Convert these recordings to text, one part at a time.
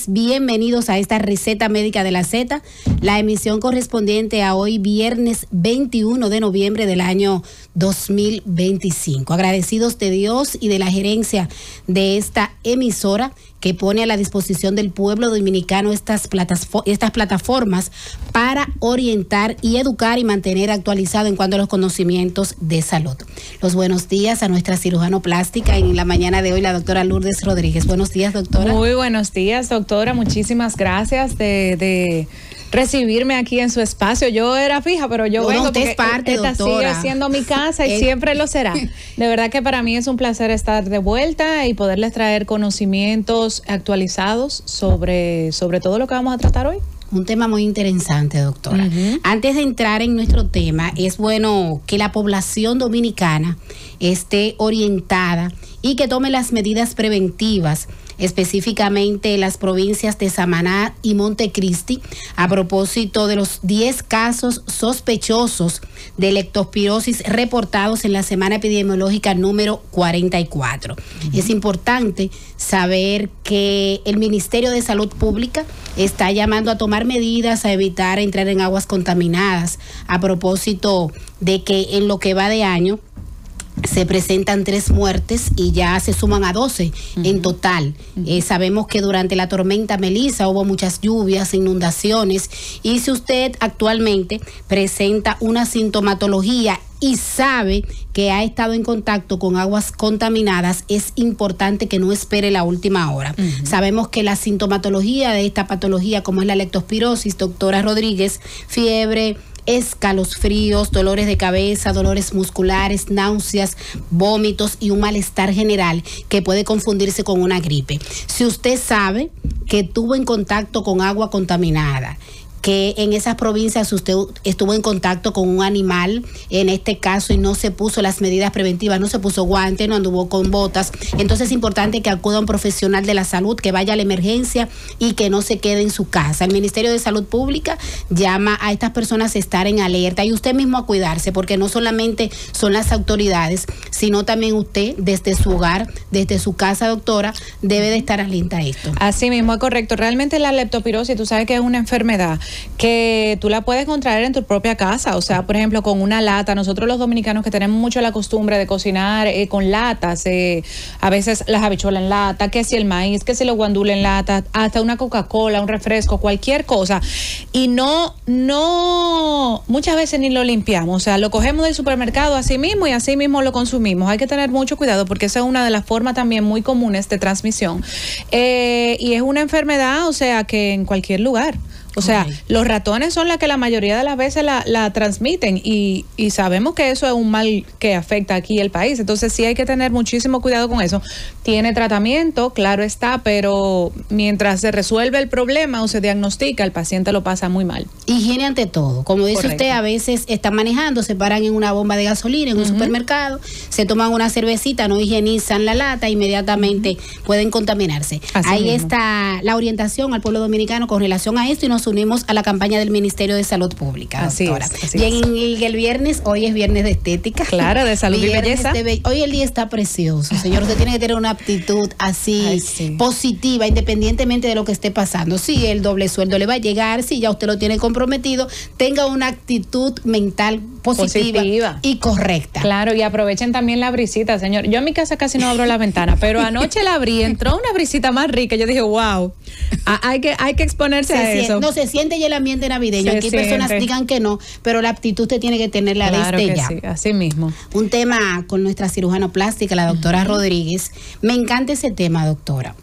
tardes, bienvenidos a esta receta médica de la Z, la emisión correspondiente a hoy viernes 21 de noviembre del año 2025. Agradecidos de Dios y de la gerencia de esta emisora que pone a la disposición del pueblo dominicano estas plataformas para orientar y educar y mantener actualizado en cuanto a los conocimientos de salud. Los buenos días a nuestra cirujano plástica en la mañana de hoy, la doctora Lourdes Rodríguez. Buenos días, doctora. Muy buenos días, doctora. Muchísimas gracias de recibirme aquí en su espacio. Yo era fija, pero yo vengo usted porque es parte, esta doctora. sigue siendo mi casa y siempre lo será. De verdad que para mí es un placer estar de vuelta y poderles traer conocimientos actualizados sobre todo lo que vamos a tratar hoy. Un tema muy interesante, doctora. Antes de entrar en nuestro tema, es bueno que la población dominicana esté orientada y que tome las medidas preventivas, específicamente las provincias de Samaná y Montecristi, a propósito de los 10 casos sospechosos de leptospirosis reportados en la semana epidemiológica número 44. Es importante saber que el Ministerio de Salud Pública está llamando a tomar medidas a evitar entrar en aguas contaminadas, a propósito de que en lo que va de año se presentan 3 muertes y ya se suman a 12 en total. Sabemos que durante la tormenta Melissa hubo muchas lluvias, inundaciones, y si usted actualmente presenta una sintomatología y sabe que ha estado en contacto con aguas contaminadas, es importante que no espere la última hora. Sabemos que la sintomatología de esta patología, como es la leptospirosis, doctora Rodríguez, fiebre, escalofríos, dolores de cabeza, dolores musculares, náuseas, vómitos y un malestar general que puede confundirse con una gripe. Si usted sabe que tuvo en contacto con agua contaminada, que en esas provincias usted estuvo en contacto con un animal, en este caso, y no se puso las medidas preventivas, no se puso guante, no anduvo con botas, entonces es importante que acuda a un profesional de la salud, que vaya a la emergencia y que no se quede en su casa. El Ministerio de Salud Pública llama a estas personas a estar en alerta y usted mismo a cuidarse, porque no solamente son las autoridades, sino también usted desde su hogar, desde su casa, doctora, debe de estar alerta a esto. Así mismo, es correcto. Realmente la leptospirosis, tú sabes que es una enfermedad que tú la puedes contraer en tu propia casa, o sea, por ejemplo, con una lata. Nosotros los dominicanos que tenemos mucho la costumbre de cocinar con latas, a veces las habichuelas en lata, que si el maíz, que si los guandules en lata, hasta una Coca-Cola, un refresco, cualquier cosa, y no, muchas veces ni lo limpiamos, o sea, lo cogemos del supermercado así mismo y así mismo lo consumimos. Hay que tener mucho cuidado porque esa es una de las formas también muy comunes de transmisión, y es una enfermedad, o sea, que en cualquier lugar. O sea, los ratones son las que la mayoría de las veces la transmiten y sabemos que eso es un mal que afecta aquí el país. Entonces sí hay que tener muchísimo cuidado con eso. Tiene tratamiento, claro está, pero mientras se resuelve el problema o se diagnostica, el paciente lo pasa muy mal. Higiene ante todo. Como dice usted, a veces están manejando, se paran en una bomba de gasolina, en un supermercado, se toman una cervecita, no higienizan la lata, inmediatamente pueden contaminarse. Ahí está la orientación al pueblo dominicano con relación a esto y nos unimos a la campaña del Ministerio de Salud Pública, doctora. Y el viernes, hoy es viernes de estética. Claro, de salud y belleza. Hoy el día está precioso, señor. Usted tiene que tener una aptitud así positiva, independientemente de lo que esté pasando. Si el doble sueldo le va a llegar, si ya usted lo tiene comprometido, tenga una actitud mental positiva y correcta. Claro, y aprovechen también la brisita, señor. Yo en mi casa casi no abro la ventana, pero anoche la abrí, entró una brisita más rica. Yo dije, wow, hay que exponerse a eso. No se siente ya el ambiente navideño. Aquí personas digan que no, pero la aptitud usted tiene que tenerla desde ya. Sí, así mismo. Un tema con nuestra cirujana plástica, la doctora Rodríguez. Me encanta ese tema, doctora.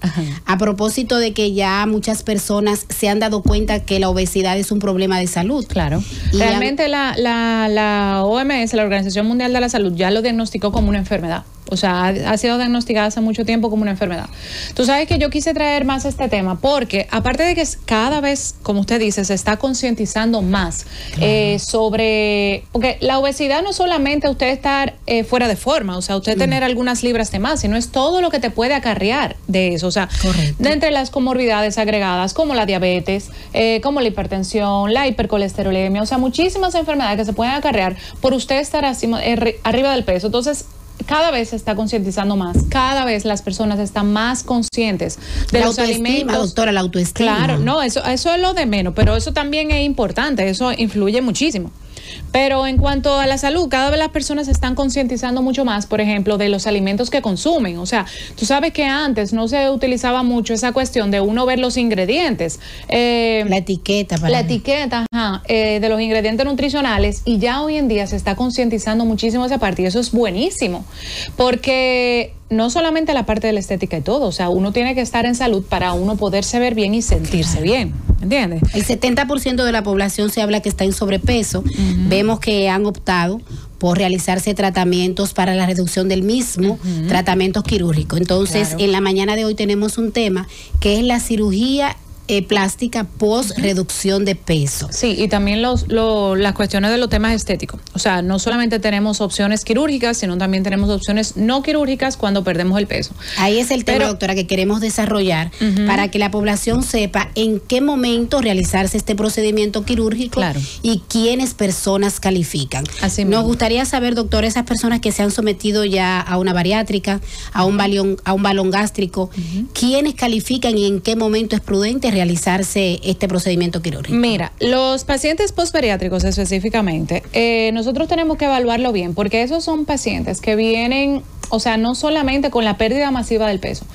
A propósito de que ya muchas personas se han dado cuenta que la obesidad es un problema de salud. Claro. Y realmente la OMS, la Organización Mundial de la Salud, ya lo diagnosticó como una enfermedad. O sea, ha sido diagnosticada hace mucho tiempo como una enfermedad. Tú sabes que yo quise traer más este tema porque, aparte de que cada vez, como usted dice, se está concientizando más sobre... Porque la obesidad no es solamente usted estar fuera de forma, o sea, usted tener algunas libras de más, sino es todo lo que te puede acarrear de eso. O sea, de entre las comorbidades agregadas, como la diabetes, como la hipertensión, la hipercolesterolemia, o sea, muchísimas enfermedades que se pueden acarrear por usted estar arriba del peso. Entonces, cada vez se está concientizando más, cada vez las personas están más conscientes de los alimentos. Doctora, la autoestima. Claro, no, eso es lo de menos, pero eso también es importante, eso influye muchísimo. Pero en cuanto a la salud, cada vez las personas se están concientizando mucho más, por ejemplo, de los alimentos que consumen. O sea, tú sabes que antes no se utilizaba mucho esa cuestión de uno ver los ingredientes. La etiqueta. De los ingredientes nutricionales, y ya hoy en día se está concientizando muchísimo esa parte, y eso es buenísimo, porque no solamente la parte de la estética y todo, o sea, uno tiene que estar en salud para uno poderse ver bien y sentirse bien, ¿entiendes? El 70% de la población se habla que está en sobrepeso. Vemos que han optado por realizarse tratamientos para la reducción del mismo, tratamientos quirúrgicos. Entonces, en la mañana de hoy tenemos un tema que es la cirugía plástica post reducción de peso. Sí, y también las cuestiones de los temas estéticos. O sea, no solamente tenemos opciones quirúrgicas, sino también tenemos opciones no quirúrgicas cuando perdemos el peso. Ahí es el tema, doctora, que queremos desarrollar para que la población sepa en qué momento realizarse este procedimiento quirúrgico y quiénes personas califican. Así Nos gustaría saber, doctora, esas personas que se han sometido ya a una bariátrica, a un balón gástrico, quiénes califican y en qué momento es prudente realizarse este procedimiento quirúrgico. Mira, los pacientes postbariátricos específicamente, nosotros tenemos que evaluarlo bien, porque esos son pacientes que vienen, o sea, no solamente con la pérdida masiva del peso.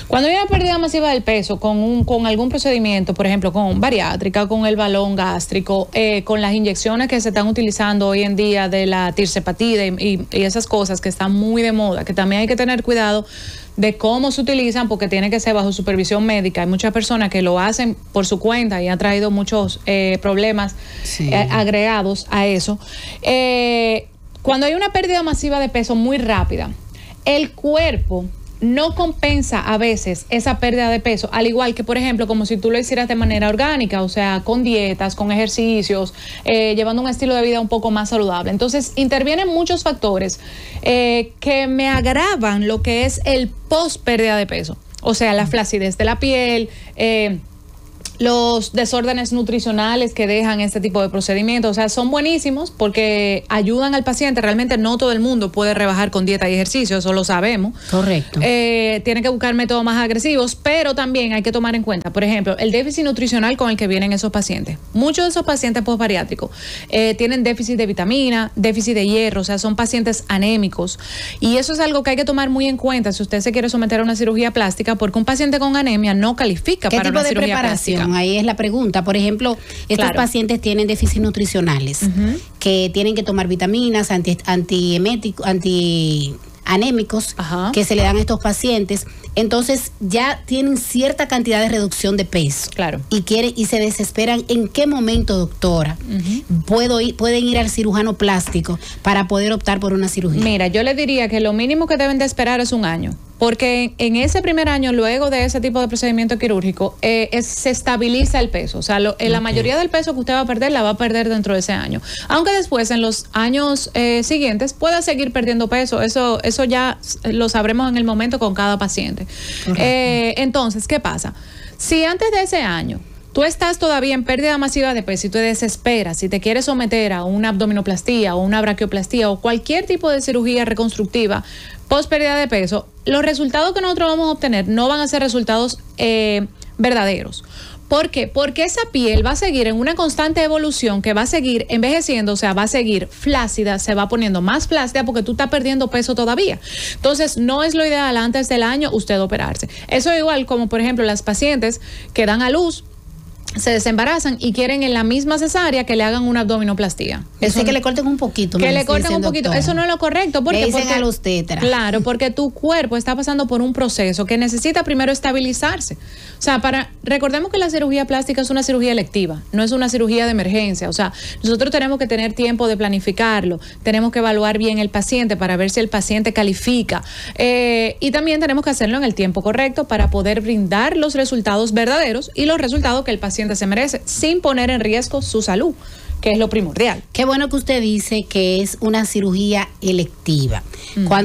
Cuando hay una pérdida masiva del peso con algún procedimiento, por ejemplo, con bariátrica, con el balón gástrico, con las inyecciones que se están utilizando hoy en día de la tirzepatida y esas cosas que están muy de moda, que también hay que tener cuidado de cómo se utilizan, porque tiene que ser bajo supervisión médica. Hay muchas personas que lo hacen por su cuenta y ha traído muchos problemas agregados a eso. Cuando hay una pérdida masiva de peso muy rápida, el cuerpo no compensa a veces esa pérdida de peso, al igual que, por ejemplo, como si tú lo hicieras de manera orgánica, o sea, con dietas, con ejercicios, llevando un estilo de vida un poco más saludable. Entonces, intervienen muchos factores que me agravan lo que es el post pérdida de peso. O sea, la flacidez de la piel, los desórdenes nutricionales que dejan este tipo de procedimientos. O sea, son buenísimos porque ayudan al paciente. Realmente no todo el mundo puede rebajar con dieta y ejercicio, eso lo sabemos. Correcto. Tiene que buscar métodos más agresivos, pero también hay que tomar en cuenta, por ejemplo, el déficit nutricional con el que vienen esos pacientes. Muchos de esos pacientes postbariátricos tienen déficit de vitamina, déficit de hierro, o sea, son pacientes anémicos. Y eso es algo que hay que tomar muy en cuenta si usted se quiere someter a una cirugía plástica, porque un paciente con anemia no califica para una cirugía plástica. Ahí es la pregunta. Por ejemplo, estos pacientes tienen déficits nutricionales, que tienen que tomar vitaminas, antianémicos, que se le dan a estos pacientes. Entonces ya tienen cierta cantidad de reducción de peso. Y se desesperan. ¿En qué momento, doctora, pueden ir al cirujano plástico para poder optar por una cirugía? Mira, yo le diría que lo mínimo que deben de esperar es un año. Porque en ese primer año, luego de ese tipo de procedimiento quirúrgico, se estabiliza el peso. O sea, la mayoría del peso que usted va a perder, la va a perder dentro de ese año. Aunque después, en los años siguientes, pueda seguir perdiendo peso. Eso ya lo sabremos en el momento con cada paciente. Entonces, ¿qué pasa? Si antes de ese año tú estás todavía en pérdida masiva de peso y te desesperas, si te quieres someter a una abdominoplastía o una braquioplastía o cualquier tipo de cirugía reconstructiva post pérdida de peso, los resultados que nosotros vamos a obtener no van a ser resultados verdaderos. ¿Por qué? Porque esa piel va a seguir en una constante evolución, que va a seguir envejeciendo, o sea, va a seguir flácida, se va poniendo más flácida porque tú estás perdiendo peso todavía. Entonces, no es lo ideal antes del año usted operarse. Eso es igual como, por ejemplo, las pacientes que dan a luz, se desembarazan y quieren en la misma cesárea que le hagan una abdominoplastía. Eso que le corten un poquito. Que le corten un poquito. Doctora. Eso no es lo correcto. Porque a los tetras. Claro, porque tu cuerpo está pasando por un proceso que necesita primero estabilizarse. O sea, recordemos que la cirugía plástica es una cirugía electiva, no es una cirugía de emergencia. O sea, nosotros tenemos que tener tiempo de planificarlo, tenemos que evaluar bien el paciente para ver si el paciente califica. Y también tenemos que hacerlo en el tiempo correcto para poder brindar los resultados verdaderos y los resultados que el paciente se merece, sin poner en riesgo su salud, que es lo primordial. Qué bueno que usted dice que es una cirugía electiva,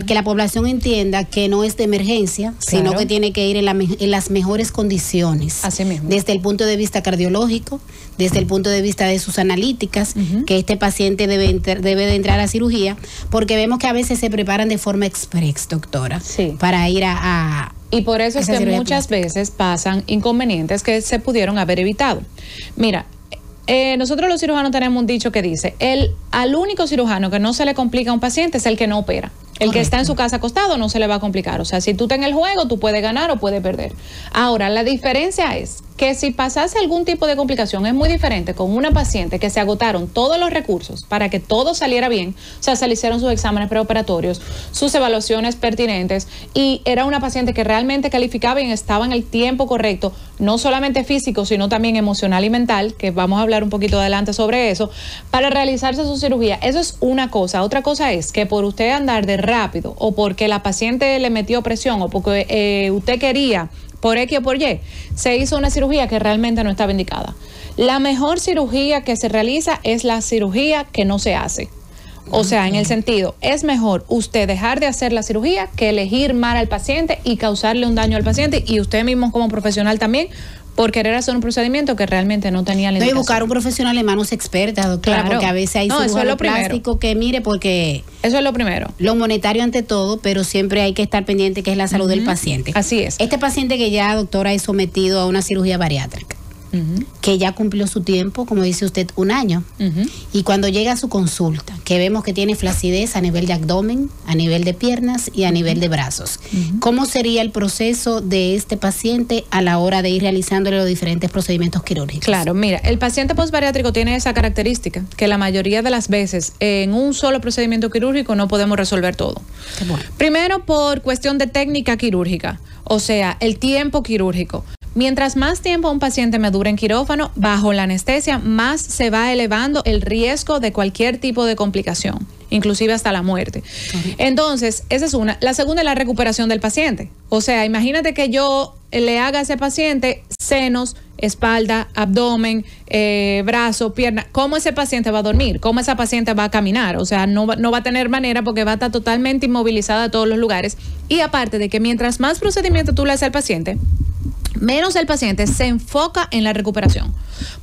que la población entienda que no es de emergencia, sino que tiene que ir en las mejores condiciones. Así mismo. Desde el punto de vista cardiológico, desde el punto de vista de sus analíticas, que este paciente debe de entrar a cirugía, porque vemos que a veces se preparan de forma express, doctora, para ir a y por eso es que muchas veces pasan inconvenientes que se pudieron haber evitado. Mira, nosotros los cirujanos tenemos un dicho que dice, al único cirujano que no se le complica a un paciente es el que no opera. El que está en su casa acostado no se le va a complicar. O sea, si tú estás en el juego, tú puedes ganar o puedes perder. Ahora, la diferencia es que si pasase algún tipo de complicación, es muy diferente con una paciente que se agotaron todos los recursos para que todo saliera bien. O sea, se le hicieron sus exámenes preoperatorios, sus evaluaciones pertinentes, y era una paciente que realmente calificaba y estaba en el tiempo correcto, no solamente físico, sino también emocional y mental, que vamos a hablar un poquito adelante sobre eso, para realizarse su cirugía. Eso es una cosa. Otra cosa es que por usted andar de rápido o porque la paciente le metió presión o porque usted quería por X o por Y, se hizo una cirugía que realmente no estaba indicada. La mejor cirugía que se realiza es la cirugía que no se hace. O sea, en el sentido, es mejor usted dejar de hacer la cirugía que elegir mal al paciente y causarle un daño al paciente, y usted mismo como profesional también, por querer hacer un procedimiento que realmente no tenía la indicación. Y buscar un profesional en manos expertas, doctora, porque a veces hay cirujano plástico que mire, porque eso es lo primero. Lo monetario ante todo, pero siempre hay que estar pendiente que es la salud del paciente. Así es. Este paciente que ya, doctora, es sometido a una cirugía bariátrica, que ya cumplió su tiempo, como dice usted, 1 año, y cuando llega a su consulta, que vemos que tiene flacidez a nivel de abdomen, a nivel de piernas y a nivel de brazos, ¿cómo sería el proceso de este paciente a la hora de ir realizándole los diferentes procedimientos quirúrgicos? Claro, mira, el paciente postbariátrico tiene esa característica, que la mayoría de las veces en un solo procedimiento quirúrgico no podemos resolver todo. Bueno. Primero, por cuestión de técnica quirúrgica, o sea, el tiempo quirúrgico. Mientras más tiempo un paciente me dure en quirófano, bajo la anestesia, más se va elevando el riesgo de cualquier tipo de complicación, inclusive hasta la muerte. Entonces, esa es una. La segunda es la recuperación del paciente. O sea, imagínate que yo le haga a ese paciente senos, espalda, abdomen, brazo, pierna. ¿Cómo ese paciente va a dormir? ¿Cómo esa paciente va a caminar? O sea, no va a tener manera, porque va a estar totalmente inmovilizada a todos los lugares. Y aparte de que mientras más procedimiento tú le haces al paciente, menos el paciente se enfoca en la recuperación,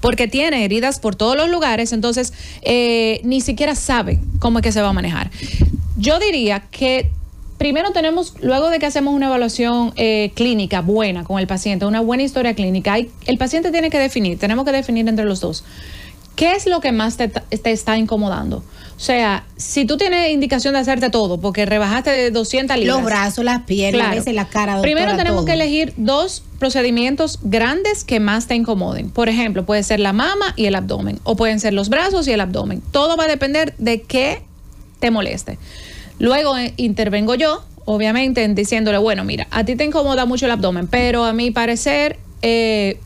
porque tiene heridas por todos los lugares, entonces ni siquiera sabe cómo es que se va a manejar. Yo diría que primero luego de que hacemos una evaluación clínica buena con el paciente, una buena historia clínica, el paciente tenemos que definir entre los dos, ¿qué es lo que más te está incomodando? O sea, si tú tienes indicación de hacerte todo, porque rebajaste de 200 libras. Los brazos, las piernas, a veces la cara, doctora, primero tenemos todo. que elegir 2 procedimientos grandes que más te incomoden. Por ejemplo, puede ser la mama y el abdomen, o pueden ser los brazos y el abdomen. Todo va a depender de qué te moleste. Luego intervengo yo, obviamente, diciéndole, bueno, mira, a ti te incomoda mucho el abdomen, pero a mi parecer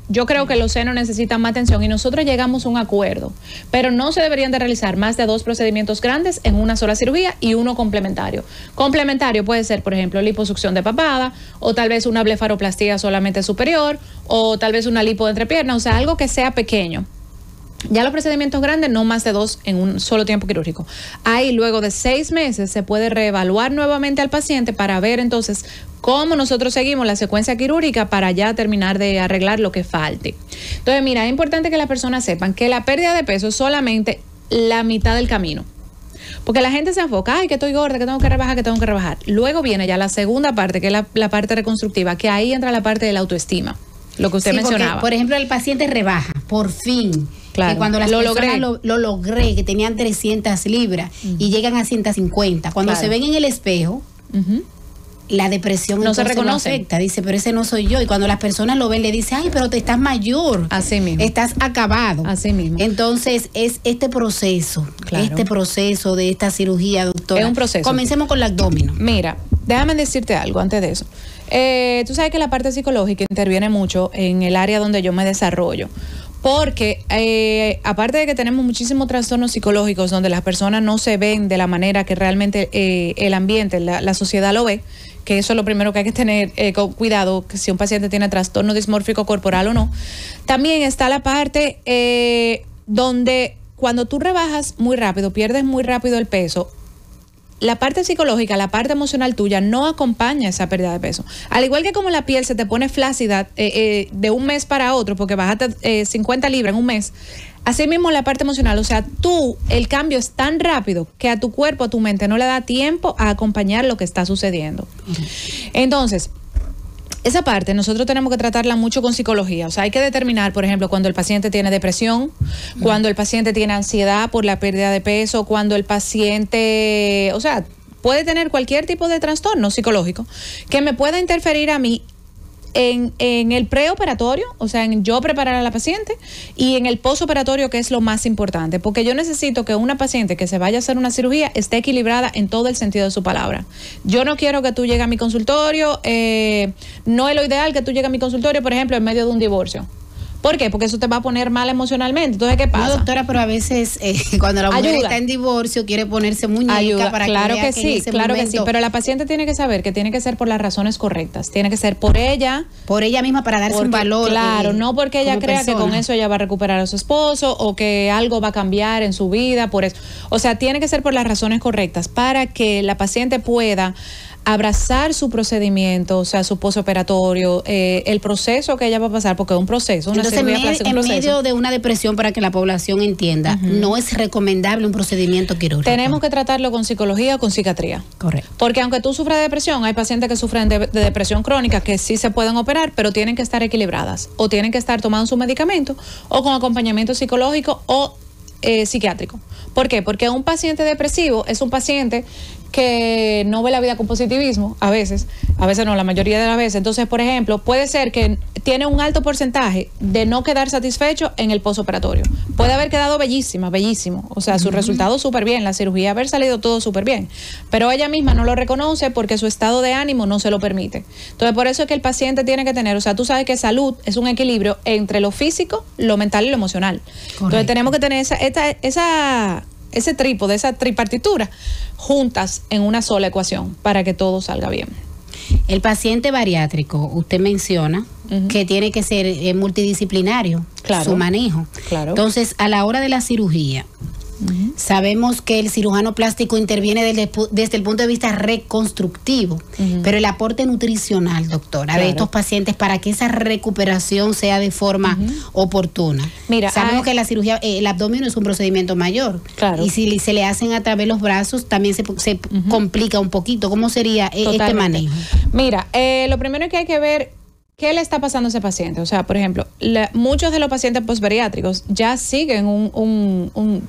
yo creo que los senos necesitan más atención, y nosotros llegamos a un acuerdo, pero no se deberían de realizar más de 2 procedimientos grandes en una sola cirugía y uno complementario. Complementario puede ser, por ejemplo, liposucción de papada, o tal vez una blefaroplastia solamente superior, o tal vez una lipo de entrepierna, o sea, algo que sea pequeño. Ya los procedimientos grandes, no más de 2 en un solo tiempo quirúrgico. Ahí, luego de 6 meses, se puede reevaluar nuevamente al paciente para ver entonces cómo nosotros seguimos la secuencia quirúrgica para ya terminar de arreglar lo que falte. Entonces, mira, es importante que las personas sepan que la pérdida de peso es solamente la mitad del camino. Porque la gente se enfoca, ay, que estoy gorda, que tengo que rebajar. Luego viene ya la segunda parte, que es la parte reconstructiva, que ahí entra la parte de la autoestima, lo que usted mencionaba. Porque, por ejemplo, el paciente rebaja, por fin. Claro, que cuando las personas lo logré, que tenían 300 libras y llegan a 150. Cuando se ven en el espejo, la depresión no se reconoce. Afecta. Dice, pero ese no soy yo. Y cuando las personas lo ven, le dicen, ay, pero te estás mayor. Así mismo. Estás acabado. Así mismo. Entonces, es este proceso de esta cirugía, doctora. Es un proceso. Comencemos con el abdomen. Mira, déjame decirte algo antes de eso. Tú sabes que la parte psicológica interviene mucho en el área donde yo me desarrollo. Porque aparte de que tenemos muchísimos trastornos psicológicos donde las personas no se ven de la manera que realmente el ambiente, la sociedad lo ve, que eso es lo primero que hay que tener cuidado, que si un paciente tiene trastorno dismórfico corporal o no. También está la parte donde cuando tú rebajas muy rápido, pierdes muy rápido el peso, la parte psicológica, la parte emocional tuya no acompaña esa pérdida de peso. Al igual que como la piel se te pone flácida de un mes para otro, porque bajaste 50 libras en un mes, así mismo la parte emocional, o sea, el cambio es tan rápido que a tu cuerpo, a tu mente no le da tiempo a acompañar lo que está sucediendo. Entonces, esa parte nosotros tenemos que tratarla mucho con psicología. O sea, hay que determinar, por ejemplo, cuando el paciente tiene depresión, cuando el paciente tiene ansiedad por la pérdida de peso, cuando el paciente, o sea, puede tener cualquier tipo de trastorno psicológico que me pueda interferir a mí en el preoperatorio, o sea, en yo preparar a la paciente, y en el postoperatorio, que es lo más importante, porque yo necesito que una paciente que se vaya a hacer una cirugía esté equilibrada en todo el sentido de su palabra. Yo no quiero que tú llegues a mi consultorio, no es lo ideal que tú llegues a mi consultorio, por ejemplo, en medio de un divorcio. ¿Por qué? Porque eso te va a poner mal emocionalmente. Entonces, ¿qué pasa? No, doctora, pero a veces cuando la mujer está en divorcio quiere ponerse muñeca para claro que vea que sí, claro que sí, pero la paciente tiene que saber que tiene que ser por las razones correctas, tiene que ser por ella misma, para darse un valor. Claro, no porque ella crea que con eso ella va a recuperar a su esposo o que algo va a cambiar en su vida, por eso. O sea, tiene que ser por las razones correctas para que la paciente pueda abrazar su procedimiento, o sea, su postoperatorio, el proceso que ella va a pasar, porque es un proceso, una cirugía plástica, un proceso. En medio de una depresión, para que la población entienda, no es recomendable un procedimiento quirúrgico. Tenemos que tratarlo con psicología o con psiquiatría. Correcto. Porque aunque tú sufras de depresión, hay pacientes que sufren de depresión crónica que sí se pueden operar, pero tienen que estar equilibradas, o tienen que estar tomando su medicamento, o con acompañamiento psicológico o psiquiátrico. ¿Por qué? Porque un paciente depresivo es un paciente que no ve la vida con positivismo, a veces no, la mayoría de las veces. Entonces, por ejemplo, puede ser que tiene un alto porcentaje de no quedar satisfecho en el postoperatorio. Puede haber quedado bellísimo, o sea, su resultado súper bien, la cirugía haber salido todo súper bien, pero ella misma no lo reconoce porque su estado de ánimo no se lo permite. Entonces, por eso es que el paciente tiene que tener, o sea, tú sabes que salud es un equilibrio entre lo físico, lo mental y lo emocional. Correcto. Entonces, tenemos que tener ese trípode, esa tripartitura juntas en una sola ecuación para que todo salga bien. El paciente bariátrico, usted menciona que tiene que ser multidisciplinario, su manejo. Claro. Entonces, a la hora de la cirugía, sabemos que el cirujano plástico interviene desde el punto de vista reconstructivo, pero el aporte nutricional, doctora, de estos pacientes para que esa recuperación sea de forma oportuna. Mira, sabemos que la cirugía, el abdomen es un procedimiento mayor, y si se le hacen a través de los brazos también se complica un poquito. ¿Cómo sería este manejo? Mira, lo primero que hay que ver, ¿qué le está pasando a ese paciente? O sea, por ejemplo, muchos de los pacientes postbariátricos ya siguen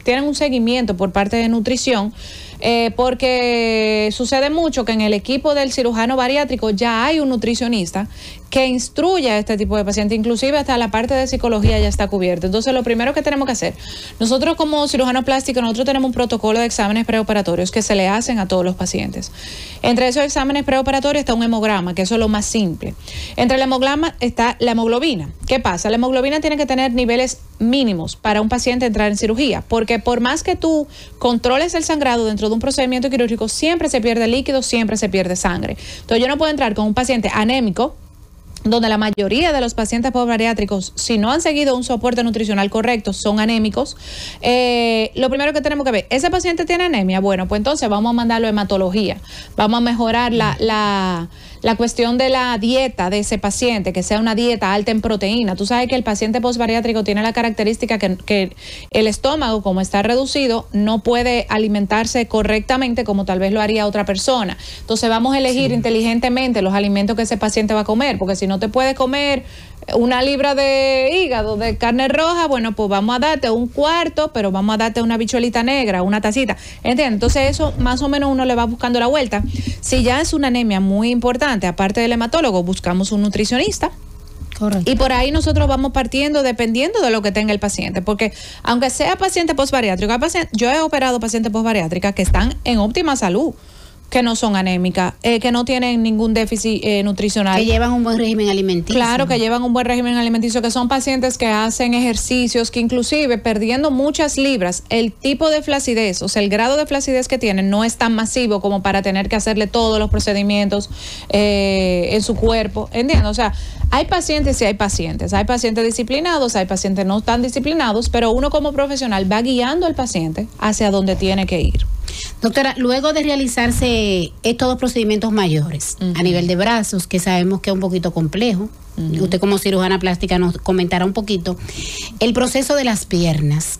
tienen un seguimiento por parte de nutrición, porque sucede mucho que en el equipo del cirujano bariátrico ya hay un nutricionista que instruye a este tipo de pacientes, inclusive hasta la parte de psicología ya está cubierta. Entonces, lo primero que tenemos que hacer, nosotros como cirujano plástico, nosotros tenemos un protocolo de exámenes preoperatorios que se le hacen a todos los pacientes. Entre esos exámenes preoperatorios está un hemograma, que eso es lo más simple. Entre el hemograma está la hemoglobina. ¿Qué pasa? La hemoglobina tiene que tener niveles mínimos para un paciente entrar en cirugía, porque por más que tú controles el sangrado dentro de un procedimiento quirúrgico, siempre se pierde líquido, siempre se pierde sangre. Entonces, yo no puedo entrar con un paciente anémico, donde la mayoría de los pacientes postbariátricos, si no han seguido un soporte nutricional correcto, son anémicos. Lo primero que tenemos que ver, ¿ese paciente tiene anemia? Bueno, pues entonces vamos a mandarlo a hematología. Vamos a mejorar la cuestión de la dieta de ese paciente, que sea una dieta alta en proteína. Tú sabes que el paciente postbariátrico tiene la característica que el estómago, como está reducido, no puede alimentarse correctamente como tal vez lo haría otra persona. Entonces vamos a elegir inteligentemente los alimentos que ese paciente va a comer, porque si no te puedes comer una libra de hígado, de carne roja, bueno, pues vamos a darte un cuarto, pero vamos a darte una bichuelita negra, una tacita, ¿entiendes? Entonces eso más o menos uno le va buscando la vuelta. Si ya es una anemia muy importante, aparte del hematólogo, buscamos un nutricionista. Correcto. Y por ahí nosotros vamos partiendo dependiendo de lo que tenga el paciente, porque aunque sea paciente postbariátrico, yo he operado pacientes postbariátricas que están en óptima salud. que no son anémicas, que no tienen ningún déficit nutricional. Que llevan un buen régimen alimenticio. Claro, que llevan un buen régimen alimenticio, que son pacientes que hacen ejercicios, que inclusive perdiendo muchas libras, el tipo de flacidez, o sea, el grado de flacidez que tienen no es tan masivo como para tener que hacerle todos los procedimientos en su cuerpo, ¿entiendes? O sea, hay pacientes y hay pacientes. Hay pacientes disciplinados, hay pacientes no tan disciplinados, pero uno como profesional va guiando al paciente hacia donde tiene que ir. Doctora, luego de realizarse estos dos procedimientos mayores, a nivel de brazos, que sabemos que es un poquito complejo, usted como cirujana plástica nos comentará un poquito, el proceso de las piernas,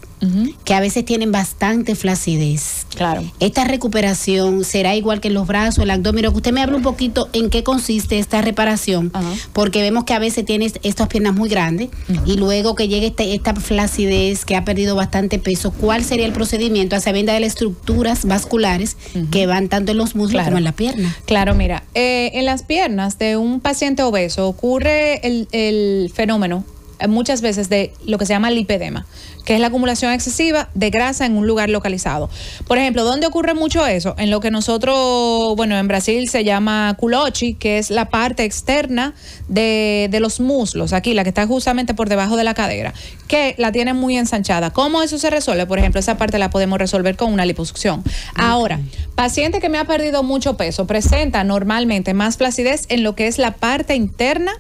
que a veces tienen bastante flacidez. Claro. Esta recuperación será igual que en los brazos, el abdomen. Que usted me hable un poquito en qué consiste esta reparación, porque vemos que a veces tienes estas piernas muy grandes y luego que llegue esta flacidez, que ha perdido bastante peso, ¿cuál sería el procedimiento a sabiendas de las estructuras vasculares que van tanto en los muslos como en la pierna? Claro, mira, en las piernas de un paciente obeso ocurre el fenómeno muchas veces de lo que se llama lipedema, que es la acumulación excesiva de grasa en un lugar localizado. Por ejemplo, ¿dónde ocurre mucho eso? En lo que nosotros, bueno, en Brasil se llama culochi, que es la parte externa de los muslos, aquí, la que está justamente por debajo de la cadera, que la tienen muy ensanchada. ¿Cómo eso se resuelve? Por ejemplo, esa parte la podemos resolver con una liposucción. Ahora, paciente que me ha perdido mucho peso presenta normalmente más flacidez en lo que es la parte interna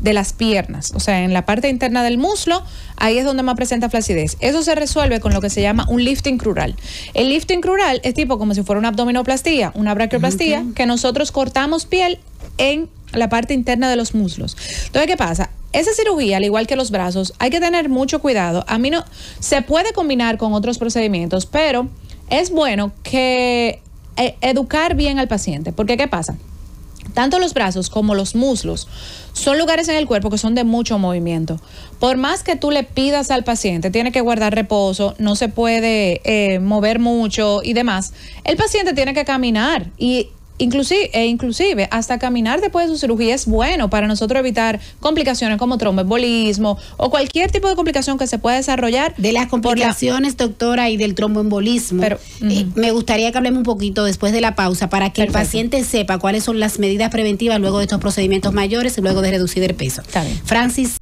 de las piernas, o sea, en la parte interna del muslo, ahí es donde más presenta flacidez. Eso se resuelve con lo que se llama un lifting crural. El lifting crural es tipo como si fuera una abdominoplastía, una braquioplastía, que nosotros cortamos piel en la parte interna de los muslos. Entonces, ¿qué pasa? Esa cirugía, al igual que los brazos, hay que tener mucho cuidado. A mí no, se puede combinar con otros procedimientos, pero es bueno que educar bien al paciente, porque ¿qué pasa? Tanto los brazos como los muslos son lugares en el cuerpo que son de mucho movimiento. Por más que tú le pidas al paciente, tiene que guardar reposo, no se puede mover mucho y demás, el paciente tiene que caminar y inclusive hasta caminar después de su cirugía es bueno para nosotros evitar complicaciones como tromboembolismo o cualquier tipo de complicación que se pueda desarrollar. De las complicaciones, doctora, y del tromboembolismo, pero, me gustaría que hablemos un poquito después de la pausa para que el paciente sepa cuáles son las medidas preventivas luego de estos procedimientos mayores y luego de reducir el peso. Está bien. Francis.